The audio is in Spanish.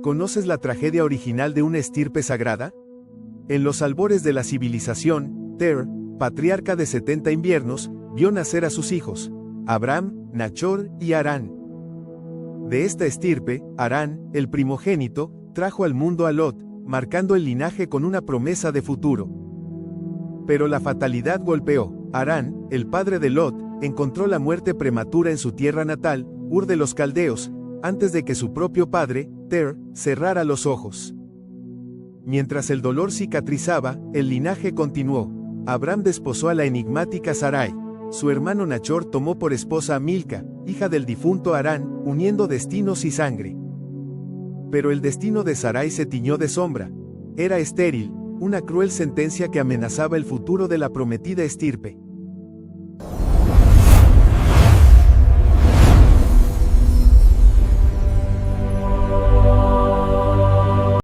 ¿Conoces la tragedia original de una estirpe sagrada? En los albores de la civilización, Ter, patriarca de 70 inviernos, vio nacer a sus hijos, Abram, Nachor y Harán. De esta estirpe, Harán, el primogénito, trajo al mundo a Lot, marcando el linaje con una promesa de futuro. Pero la fatalidad golpeó. Harán, el padre de Lot, encontró la muerte prematura en su tierra natal, Ur de los Caldeos, antes de que su propio padre, Ter, cerrara los ojos. Mientras el dolor cicatrizaba, el linaje continuó. Abram desposó a la enigmática Sarai. Su hermano Nachor tomó por esposa a Milca, hija del difunto Harán, uniendo destinos y sangre. Pero el destino de Sarai se tiñó de sombra. Era estéril, una cruel sentencia que amenazaba el futuro de la prometida estirpe.